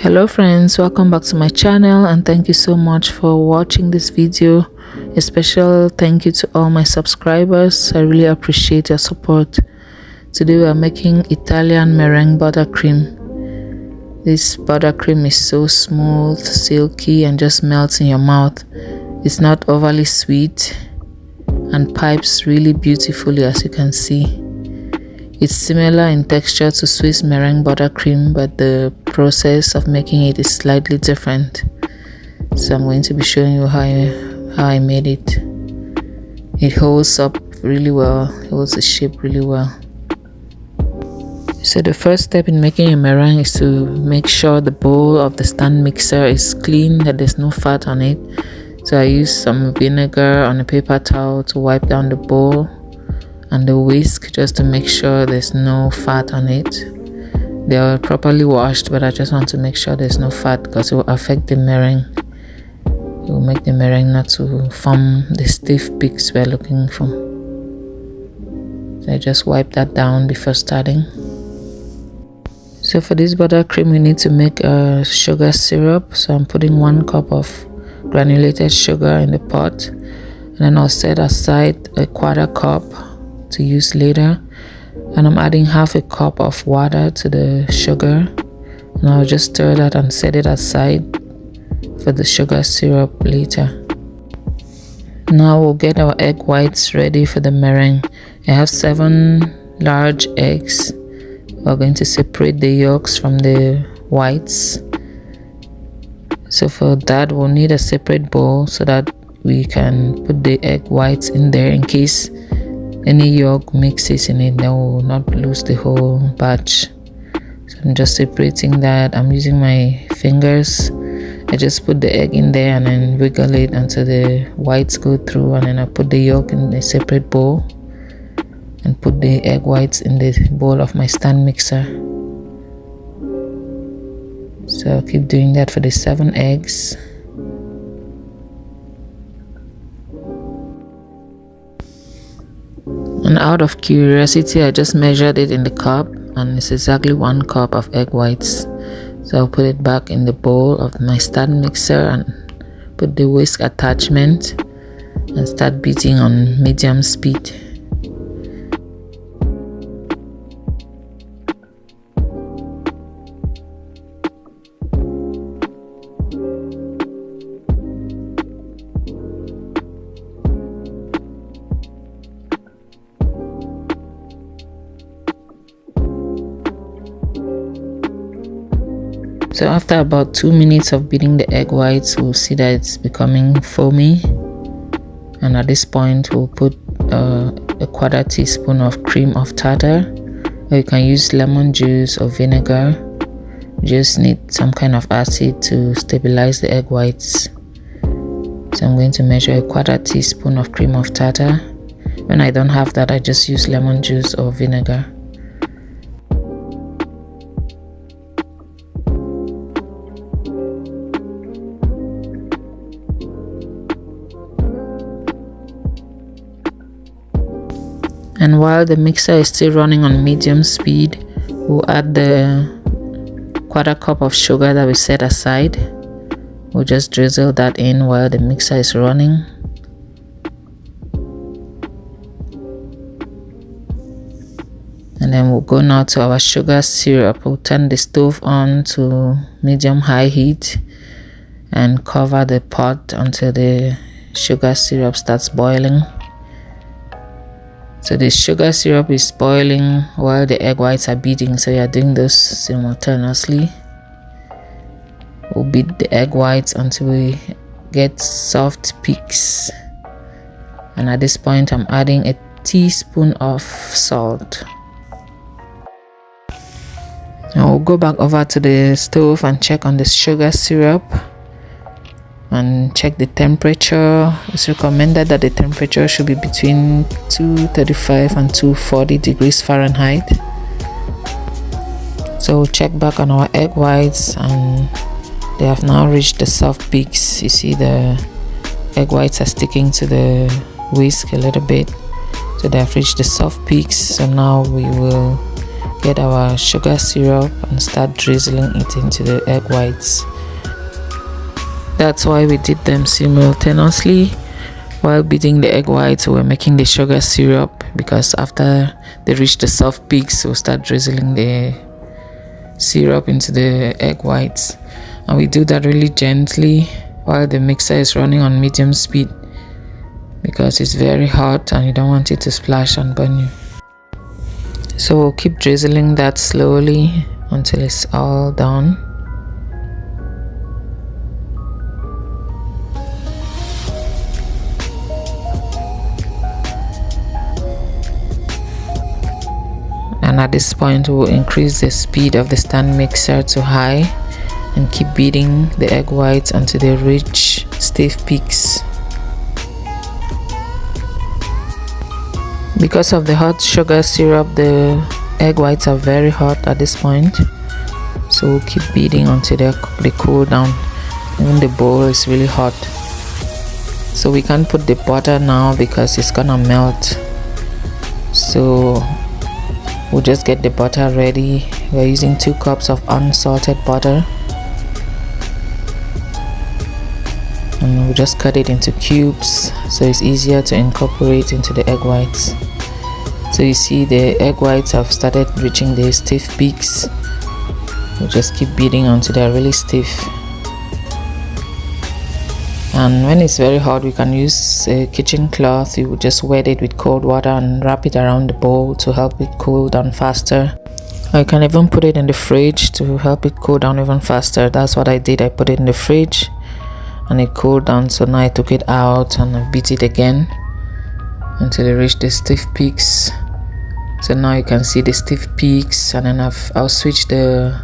Hello friends, welcome back to my channel and thank you so much for watching this video. A special thank you to all my subscribers. I really appreciate your support. Today we are making Italian meringue buttercream. This buttercream is so smooth, silky, and just melts in your mouth. It's not overly sweet and pipes really beautifully, as you can see. It's similar in texture to Swiss meringue buttercream, but the process of making it is slightly different. So I'm going to be showing you how I made it. It holds up really well, it holds the shape really well. So the first step in making a meringue is to make sure the bowl of the stand mixer is clean, that there's no fat on it. So I used some vinegar on a paper towel to wipe down the bowl and the whisk, just to make sure there's no fat on it. They are properly washed, but I just want to make sure there's no fat because it will affect the meringue. It will make the meringue not to form the stiff peaks we're looking for. So I just wipe that down before starting. So for this buttercream we need to make a sugar syrup. So I'm putting 1 cup of granulated sugar in the pot, and then I'll set aside a 1/4 cup to use later, and I'm adding 1/2 cup of water to the sugar, and I'll just stir that and set it aside for the sugar syrup later. Now we'll get our egg whites ready for the meringue. I have 7 large eggs. We're going to separate the yolks from the whites. So for that we'll need a separate bowl so that we can put the egg whites in there in case any yolk mixes in it, then we'll not lose the whole batch. So I'm just separating that. I'm using my fingers. I just put the egg in there and then wiggle it until the whites go through, and then I put the yolk in a separate bowl and put the egg whites in the bowl of my stand mixer. So I'll keep doing that for the 7 eggs. And out of curiosity, I just measured it in the cup, and it's exactly 1 cup of egg whites. So I'll put it back in the bowl of my stand mixer and put the whisk attachment and start beating on medium speed. So after about 2 minutes of beating the egg whites, we'll see that it's becoming foamy, and at this point we'll put a 1/4 teaspoon of cream of tartar, or you can use lemon juice or vinegar. You just need some kind of acid to stabilize the egg whites. So I'm going to measure a 1/4 teaspoon of cream of tartar. When I don't have that, I just use lemon juice or vinegar. And while the mixer is still running on medium speed, we'll add the 1/4 cup of sugar that we set aside. We'll just drizzle that in while the mixer is running. And then we'll go now to our sugar syrup. We'll turn the stove on to medium-high heat and cover the pot until the sugar syrup starts boiling. So the sugar syrup is boiling while the egg whites are beating, so you are doing this simultaneously. We'll beat the egg whites until we get soft peaks, and at this point I'm adding a teaspoon of salt. Now we'll go back over to the stove and check on the sugar syrup and check the temperature. It's recommended that the temperature should be between 235 and 240 degrees Fahrenheit. So we'll check back on our egg whites, and they have now reached the soft peaks. You see the egg whites are sticking to the whisk a little bit, so they have reached the soft peaks. So now we will get our sugar syrup and start drizzling it into the egg whites. That's why we did them simultaneously. While beating the egg whites, we're making the sugar syrup, because after they reach the soft peaks, we'll start drizzling the syrup into the egg whites. And we do that really gently while the mixer is running on medium speed, because it's very hot and you don't want it to splash and burn you. So we'll keep drizzling that slowly until it's all done. And at this point, we'll increase the speed of the stand mixer to high and keep beating the egg whites until they reach stiff peaks. Because of the hot sugar syrup, the egg whites are very hot at this point, so we'll keep beating until they cool down. Even the bowl is really hot, so we can't put the butter now because it's gonna melt. So we'll just get the butter ready. We're using 2 cups of unsalted butter, and we'll just cut it into cubes so it's easier to incorporate into the egg whites. So you see the egg whites have started reaching the stiff peaks. We'll just keep beating until they're really stiff. And when it's very hot, we can use a kitchen cloth. You would just wet it with cold water and wrap it around the bowl to help it cool down faster. Or you can even put it in the fridge to help it cool down even faster. That's what I did. I put it in the fridge and it cooled down. So now I took it out and I beat it again until it reached the stiff peaks. So now you can see the stiff peaks, and then I'll switch the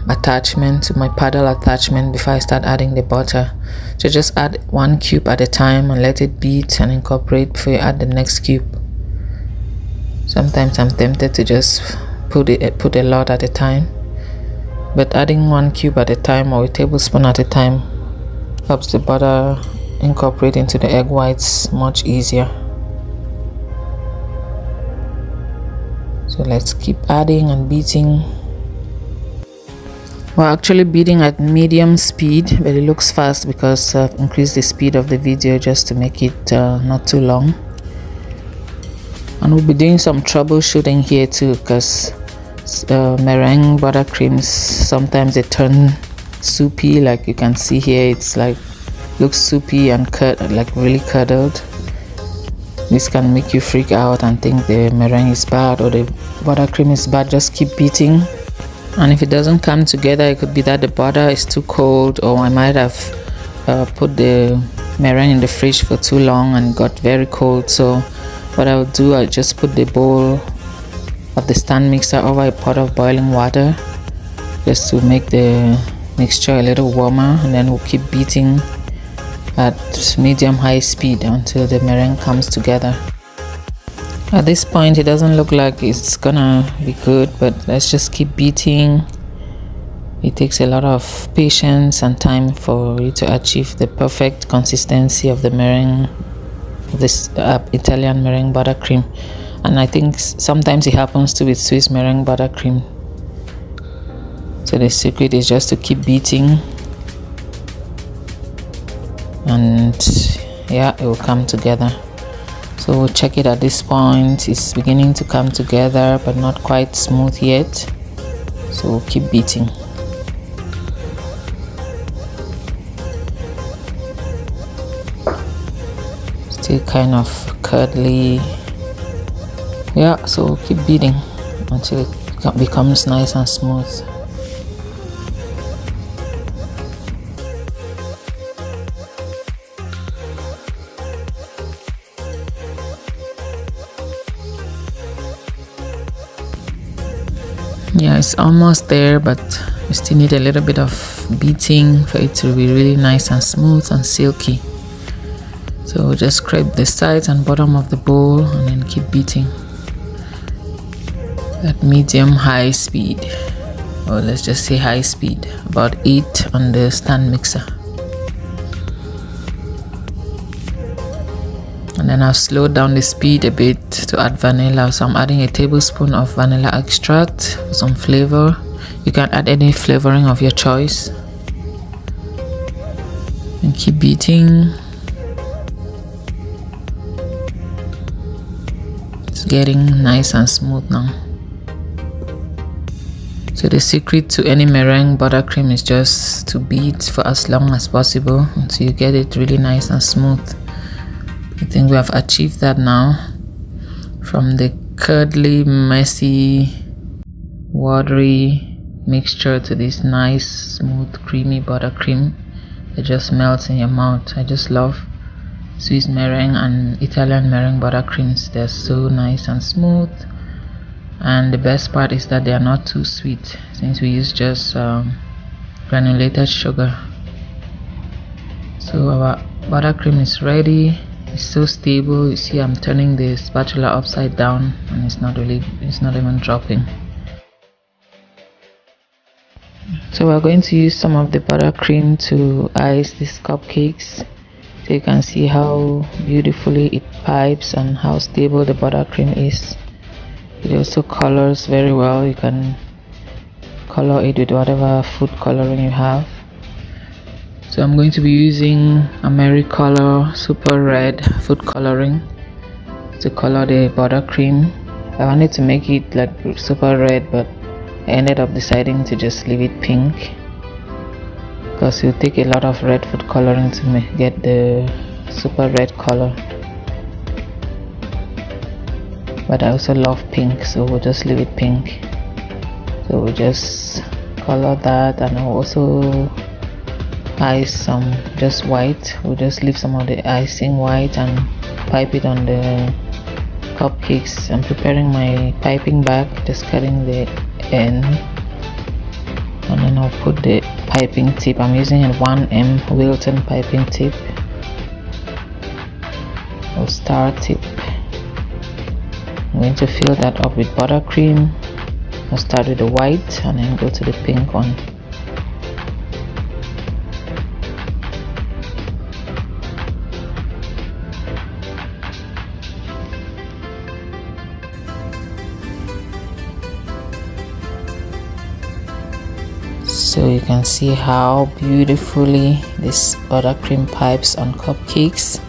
attachment to my paddle attachment before I start adding the butter. So just add 1 cube at a time and let it beat and incorporate before you add the next cube. Sometimes I'm tempted to just put a lot at a time, but adding 1 cube at a time or a tablespoon at a time helps the butter incorporate into the egg whites much easier. So let's keep adding and beating. We're actually beating at medium speed, but it looks fast because I've increased the speed of the video just to make it not too long. And we'll be doing some troubleshooting here too, because meringue buttercreams, sometimes they turn soupy, like you can see here. It's like looks soupy and like really curdled. This can make you freak out and think the meringue is bad or the buttercream is bad. Just keep beating, and if it doesn't come together, it could be that the butter is too cold, or I might have put the meringue in the fridge for too long and got very cold. So what I would do, I'll just put the bowl of the stand mixer over a pot of boiling water just to make the mixture a little warmer, and then we'll keep beating at medium-high speed until the meringue comes together. At this point, it doesn't look like it's gonna be good, but let's just keep beating. It takes a lot of patience and time for you to achieve the perfect consistency of the meringue, this Italian meringue buttercream. And I think sometimes it happens too with Swiss meringue buttercream. So the secret is just to keep beating, and yeah, it will come together. So we'll check it at this point. It's beginning to come together, but not quite smooth yet, so we'll keep beating. Still kind of curdly. Yeah, so we'll keep beating until it becomes nice and smooth. Yeah, it's almost there, but we still need a little bit of beating for it to be really nice and smooth and silky. So we'll just scrape the sides and bottom of the bowl and then keep beating at medium-high speed, or let's just say high speed, about 8 on the stand mixer. and then I've slowed down the speed a bit to add vanilla. So I'm adding a tablespoon of vanilla extract for some flavor. You can add any flavoring of your choice and keep beating. It's getting nice and smooth now. So the secret to any meringue buttercream is just to beat for as long as possible until you get it really nice and smooth. I think we have achieved that now. From the curdly, messy, watery mixture to this nice, smooth, creamy buttercream. It just melts in your mouth. I just love Swiss meringue and Italian meringue buttercreams. They're so nice and smooth. And the best part is that they are not too sweet, since we use just granulated sugar. So our buttercream is ready. It's so stable. You see, I'm turning the spatula upside down and it's not even dropping. So we're going to use some of the buttercream to ice these cupcakes, so you can see how beautifully it pipes and how stable the buttercream is. It also colors very well. You can color it with whatever food coloring you have. So I'm going to be using Americolor Super Red food coloring to color the buttercream. I wanted to make it like super red, but I ended up deciding to just leave it pink, because it will take a lot of red food coloring to get the super red color. But I also love pink, so we'll just leave it pink. So we'll just color that, and I'll also ice some just white. We'll just leave some of the icing white and pipe it on the cupcakes. I'm preparing my piping bag, just cutting the end, and then I'll put the piping tip. I'm using a 1M Wilton piping tip or star tip. I'm going to fill that up with buttercream. I'll start with the white and then go to the pink one. So you can see how beautifully this buttercream pipes on cupcakes.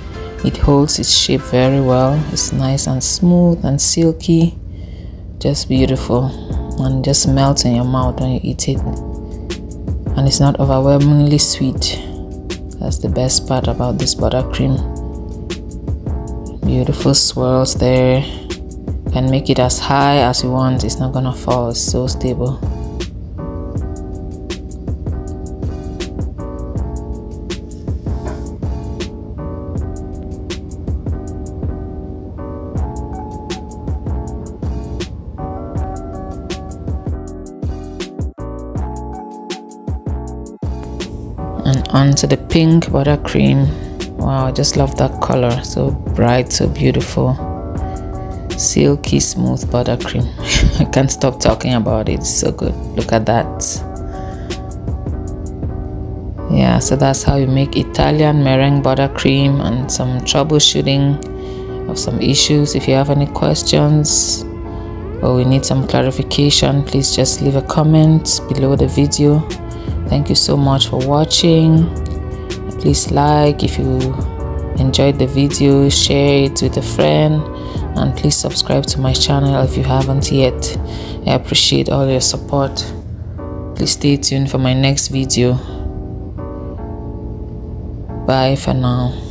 It holds its shape very well. It's nice and smooth and silky, just beautiful, and just melts in your mouth when you eat it. And it's not overwhelmingly sweet. That's the best part about this buttercream. Beautiful swirls there. You can make it as high as you want. It's not gonna fall. It's so stable. And onto the pink buttercream. Wow, I just love that color. So bright, so beautiful. Silky smooth buttercream. I can't stop talking about it. It's so good. Look at that. Yeah, so that's how you make Italian meringue buttercream, and some troubleshooting of some issues. If you have any questions or we need some clarification, please just leave a comment below the video. Thank you so much for watching. Please like if you enjoyed the video, share it with a friend, and please subscribe to my channel if you haven't yet. I appreciate all your support. Please stay tuned for my next video. Bye for now.